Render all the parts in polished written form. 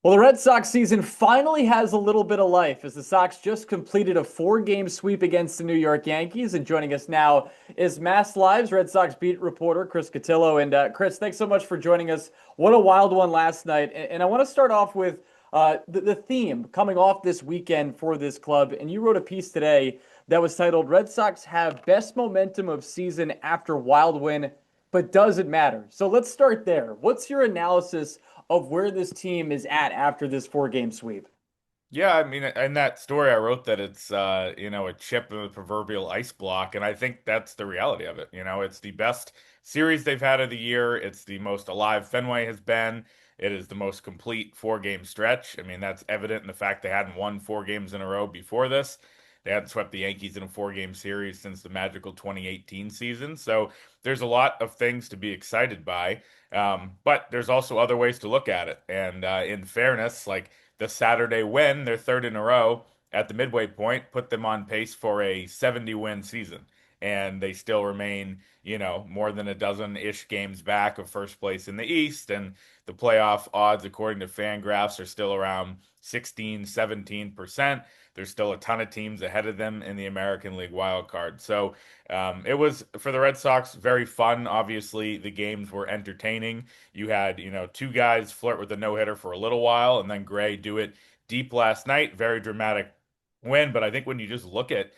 Well, the Red Sox season finally has a little bit of life as the Sox just completed a four-game sweep against the New York Yankees. And joining us now is MassLive's Red Sox beat reporter Chris Cotillo. And Chris, thanks so much for joining us. What a wild one last night. And I want to start off with the theme coming off this weekend for this club. And you wrote a piece today that was titled "Red Sox have best momentum of season after wild win, but does it matter?" So let's start there. What's your analysis of where this team is at after this four-game sweep? Yeah, I mean, in that story, I wrote that it's a chip in the proverbial ice block, and I think that's the reality of it. It's the best series they've had of the year. It's the most alive Fenway has been. It is the most complete four-game stretch. I mean, that's evident in the fact they hadn't won four games in a row before this. They hadn't swept the Yankees in a four-game series since the magical 2018 season. So there's a lot of things to be excited by. But there's also other ways to look at it. And in fairness, like the Saturday win, their third in a row at the midway point, put them on pace for a 70-win season. And they still remain, more than a dozen-ish games back of first place in the East. And the playoff odds, according to Fangraphs, are still around 16, 17%. There's still a ton of teams ahead of them in the American League wild card. So it was, for the Red Sox, very fun. Obviously, the games were entertaining. You had, two guys flirt with a no-hitter for a little while, and then Gray do it deep last night. Very dramatic win. But I think when you just look at,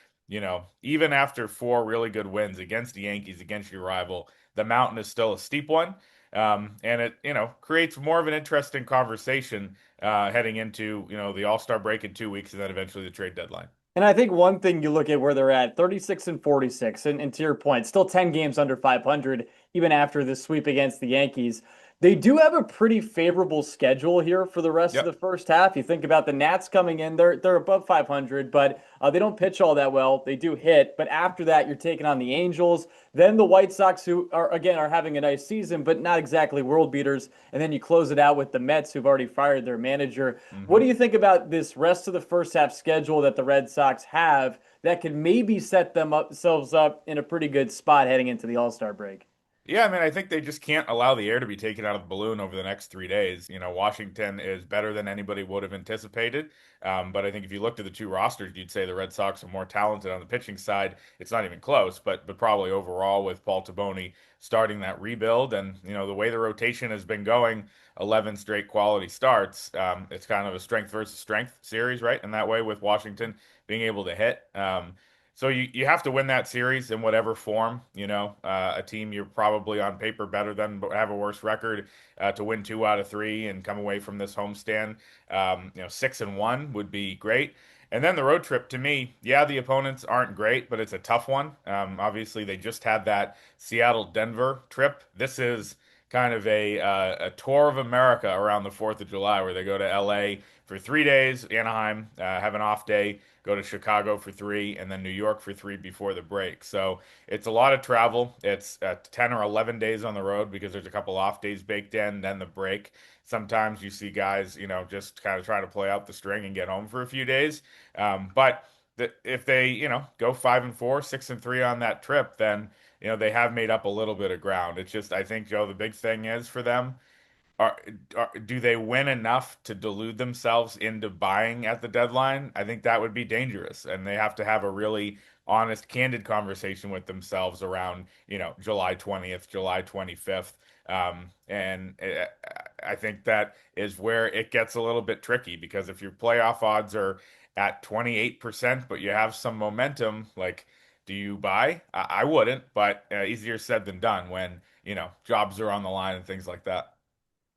even after four really good wins against the Yankees, against your rival, the mountain is still a steep one. And it, creates more of an interesting conversation heading into, the All-Star break in 2 weeks and then eventually the trade deadline. And I think one thing you look at where they're at, 36 and 46, and to your point, still 10 games under 500, even after this sweep against the Yankees. They do have a pretty favorable schedule here for the rest of the Yep. first half. You think about the Nats coming in, they're above 500, but they don't pitch all that well. They do hit, but after that, you're taking on the Angels, then the White Sox, who are having a nice season, but not exactly world beaters, and then you close it out with the Mets, who've already fired their manager. What hmm do you think about this rest of the first half schedule that the Red Sox have that could maybe set themselves up in a pretty good spot heading into the All-Star break? Yeah, I mean, I think they just can't allow the air to be taken out of the balloon over the next 3 days. Washington is better than anybody would have anticipated. But I think if you looked at the two rosters, you'd say the Red Sox are more talented on the pitching side. It's not even close, but probably overall with Paul Taboni starting that rebuild and the way the rotation has been going, 11 straight quality starts. It's kind of a strength versus strength series, right? In that way, with Washington being able to hit. So you have to win that series in whatever form, a team you're probably on paper better than, but have a worse record to win two out of three and come away from this homestand. 6-1 would be great. And then the road trip to me, yeah, the opponents aren't great, but it's a tough one. Obviously, they just had that Seattle-Denver trip. This is kind of a tour of America around the 4th of July where they go to LA for 3 days, Anaheim, have an off day, go to Chicago for three, and then New York for three before the break. So it's a lot of travel. It's 10 or 11 days on the road because there's a couple off days baked in, then the break. Sometimes you see guys, just kind of try to play out the string and get home for a few days. But if they, go 5-4, 6-3 on that trip, then they have made up a little bit of ground. It's just, I think, Joe, the big thing is for them are, do they win enough to delude themselves into buying at the deadline? I think that would be dangerous, and they have to have a really honest, candid conversation with themselves around, July 20th, July 25th. And I think that is where it gets a little bit tricky because if your playoff odds are at 28%, but you have some momentum, like, do you buy? I wouldn't, but easier said than done when, jobs are on the line and things like that.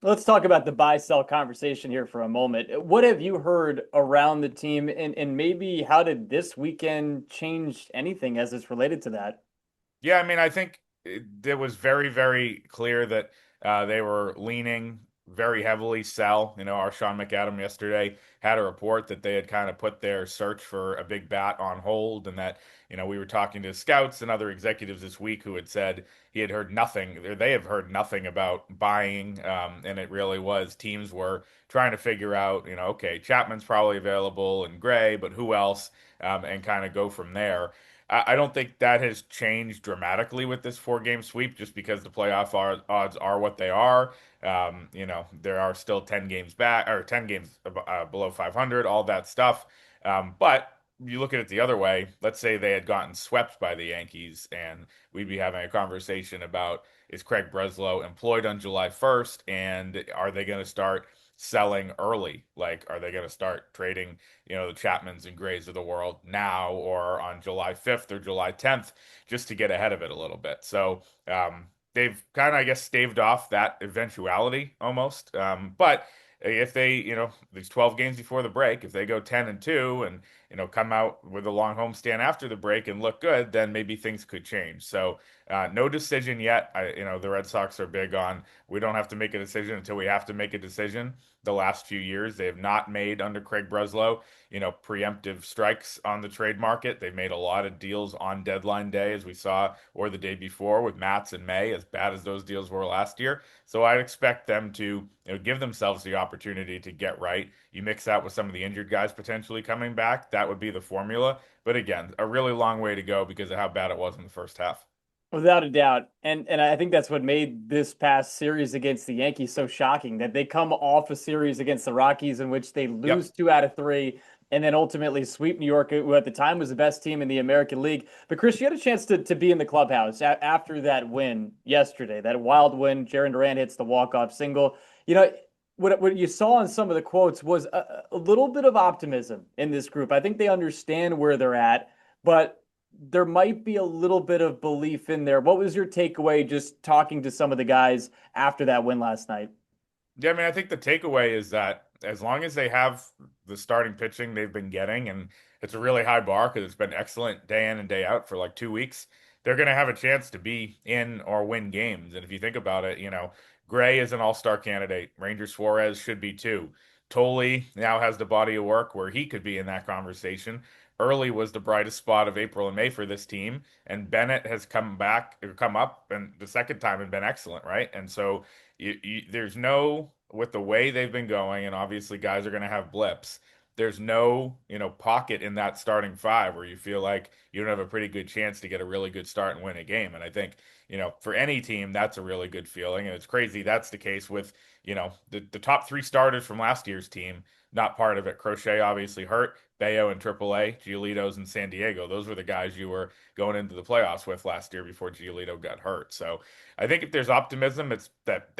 Let's talk about the buy sell conversation here for a moment. What have you heard around the team, and maybe how did this weekend change anything as it's related to that? Yeah, I mean, I think it was very, very clear that they were leaning very heavily sell. Our Sean McAdam yesterday had a report that they had kind of put their search for a big bat on hold, and that, we were talking to scouts and other executives this week who had said he had heard nothing, or they have heard nothing about buying, and it really was teams were trying to figure out, okay, Chapman's probably available and Gray, but who else, and kind of go from there. I don't think that has changed dramatically with this four-game sweep, just because the odds are what they are. There are still 10 games back or 10 games below 500, all that stuff. But you look at it the other way. Let's say they had gotten swept by the Yankees, and we'd be having a conversation about, is Craig Breslow employed on July 1st, and are they going to start selling early? Like, are they going to start trading, the Chapmans and Grays of the world now or on July 5th or July 10th, just to get ahead of it a little bit? So they've kind of, I guess, staved off that eventuality almost. But if they, these 12 games before the break, if they go 10-2 and, come out with a long homestand after the break and look good, then maybe things could change. So no decision yet. The Red Sox are big on, we don't have to make a decision until we have to make a decision. The last few years, they have not made, under Craig Breslow, preemptive strikes on the trade market. They've made a lot of deals on deadline day, as we saw, or the day before with Matz and May, as bad as those deals were last year. So I'd expect them to, give themselves the opportunity to get right. You mix that with some of the injured guys potentially coming back, that would be the formula. But again, a really long way to go because of how bad it was in the first half. Without a doubt. And I think that's what made this past series against the Yankees so shocking, that they come off a series against the Rockies in which they Yep. lose 2 out of 3 and then ultimately sweep New York, who at the time was the best team in the American League. But Chris, you had a chance to be in the clubhouse after that win yesterday, that wild win. Jaron Durant hits the walk-off single. You know, what you saw in some of the quotes was a little bit of optimism in this group. I think they understand where they're at, but there might be a little bit of belief in there. What was your takeaway just talking to some of the guys after that win last night? Yeah, I mean, I think the takeaway is that as long as they have the starting pitching they've been getting, and it's a really high bar because it's been excellent day in and day out for like 2 weeks, they're going to have a chance to be in or win games. And if you think about it, Gray is an all-star candidate. Ranger Suarez should be too. Tolley now has the body of work where he could be in that conversation. Early was the brightest spot of April and May for this team, and Bennett has come up, and the second time and been excellent, right? And so there's no, with the way they've been going, and obviously guys are going to have blips. There's no, pocket in that starting five where you feel like you don't have a pretty good chance to get a really good start and win a game. And I think, for any team, that's a really good feeling. And it's crazy that's the case with, the top three starters from last year's team, not part of it. Crochet obviously hurt. Bayo in AAA, Giolito's in San Diego. Those were the guys you were going into the playoffs with last year before Giolito got hurt. So I think if there's optimism, it's that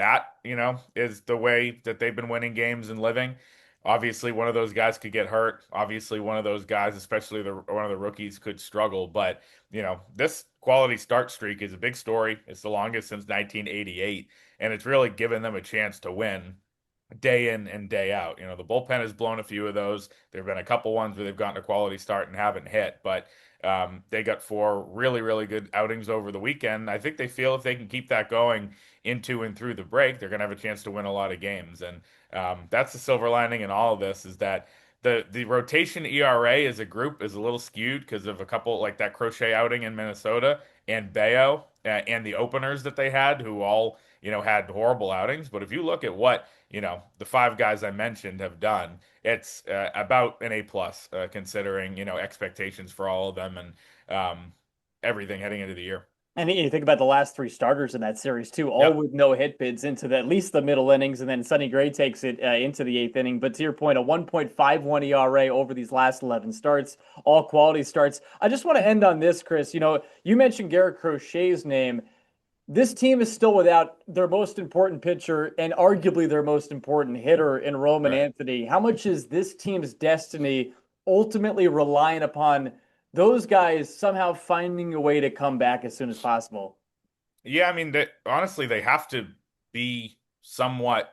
is the way that they've been winning games and living. Obviously, one of those guys could get hurt. Obviously, one of those guys, especially one of the rookies, could struggle. But this quality start streak is a big story. It's the longest since 1988, and it's really given them a chance to win day in and day out. The bullpen has blown a few of those. There have been a couple ones where they've gotten a quality start and haven't hit, but they got four really, really good outings over the weekend. I think they feel if they can keep that going into and through the break, they're going to have a chance to win a lot of games. And that's the silver lining in all of this, is that the rotation ERA as a group is a little skewed because of a couple like that Crochet outing in Minnesota and Bayo and the openers that they had, who all had horrible outings. But if you look at what the five guys I mentioned have done, it's about an A plus, considering expectations for all of them and everything heading into the year. And you think about the last 3 starters in that series too, all Yep. with no hit bids into at least the middle innings, and then Sonny Gray takes it into the eighth inning. But to your point, a 1.51 ERA over these last 11 starts, all quality starts. I just want to end on this, Chris. You mentioned Garrett Crochet's name. This team is still without their most important pitcher and arguably their most important hitter in Roman Right. Anthony. How much is this team's destiny ultimately relying upon those guys somehow finding a way to come back as soon as possible? Yeah, I mean, honestly, they have to be somewhat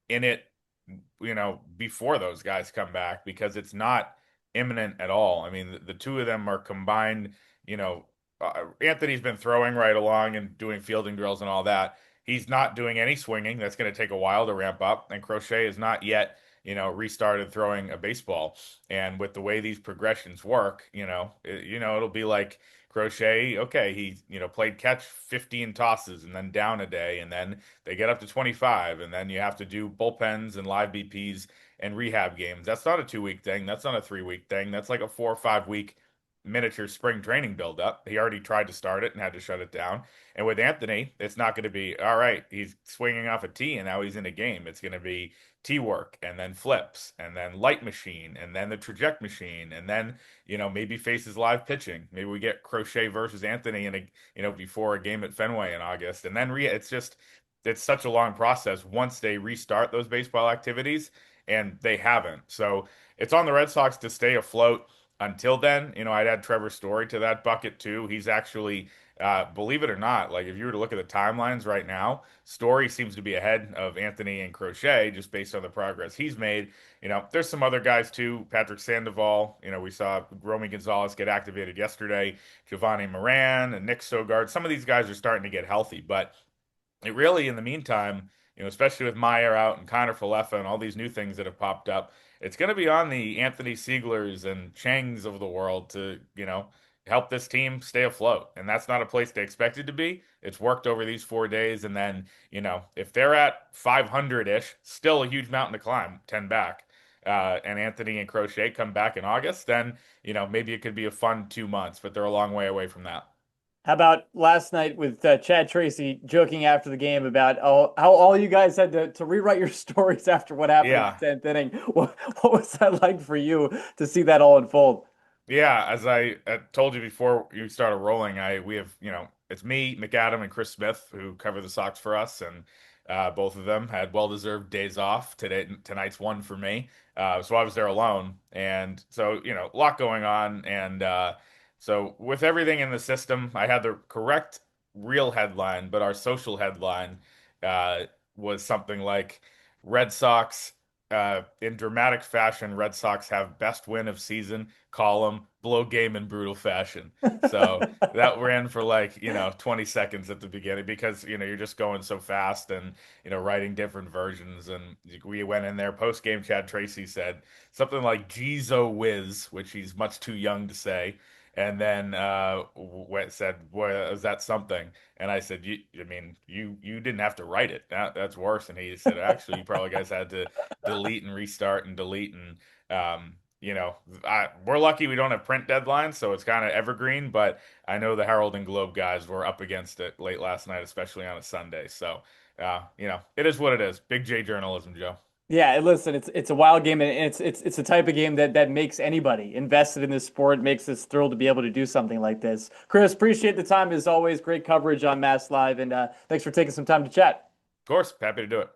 in it, before those guys come back, because it's not imminent at all. I mean, the two of them are combined, Anthony's been throwing right along and doing fielding drills and all that. He's not doing any swinging. That's going to take a while to ramp up. And Crochet is not yet, restarted throwing a baseball. And with the way these progressions work, it'll be like Crochet, okay, he, played catch 15 tosses and then down a day, and then they get up to 25, and then you have to do bullpens and live BPs and rehab games. That's not a 2 week thing. That's not a 3 week thing. That's like a 4 or 5 week miniature spring training buildup. He already tried to start it and had to shut it down. And with Anthony, it's not going to be, all right, he's swinging off a tee and now he's in a game. It's going to be tee work and then flips and then light machine and then the traject machine and then, maybe faces live pitching. Maybe we get Crochet versus Anthony in before a game at Fenway in August. And then it's such a long process once they restart those baseball activities, and they haven't. So it's on the Red Sox to stay afloat until then. I'd add Trevor Story to that bucket too. He's actually, believe it or not, like if you were to look at the timelines right now, Story seems to be ahead of Anthony and Crochet just based on the progress he's made. There's some other guys too. Patrick Sandoval, we saw Romy Gonzalez get activated yesterday, Giovanni Moran and Nick Sogard. Some of these guys are starting to get healthy, but it really, in the meantime, especially with Meyer out and Connor Falefa and all these new things that have popped up, it's going to be on the Anthony Sieglers and Changs of the world to, help this team stay afloat. And that's not a place they expected to be. It's worked over these 4 days. And then, if they're at 500-ish, still a huge mountain to climb, 10 back, and Anthony and Crochet come back in August, then, maybe it could be a fun 2 months, but they're a long way away from that. How about last night with Chad Tracy joking after the game about how all you guys had to rewrite your stories after what happened in Yeah. the 10th inning? What was that like for you to see that all unfold? Yeah, as I told you before you started rolling, we have, it's me, McAdam, and Chris Smith who cover the Sox for us, and both of them had well-deserved days off. Tonight's one for me, so I was there alone, and so a lot going on, and so with everything in the system, I had the correct real headline, but our social headline uh, was something like Red Sox. In dramatic fashion, Red Sox have best win of season, column, blow game in brutal fashion. So that ran for like, 20 seconds at the beginning because, you're just going so fast and, writing different versions. And we went in there post game. Chad Tracy said something like Jizo Whiz, which he's much too young to say. And then said, "Boy, is that something?" And I said, I mean, you didn't have to write it. That's worse." And he said, "Actually, you probably guys had to delete and restart and delete and we're lucky we don't have print deadlines, so it's kind of evergreen. But I know the Herald and Globe guys were up against it late last night, especially on a Sunday. So it is what it is. Big J journalism, Joe. Yeah, listen, it's a wild game, and it's the type of game that makes anybody invested in this sport, makes us thrilled to be able to do something like this. Chris, appreciate the time as always. Great coverage on Mass Live, and thanks for taking some time to chat. Of course, happy to do it.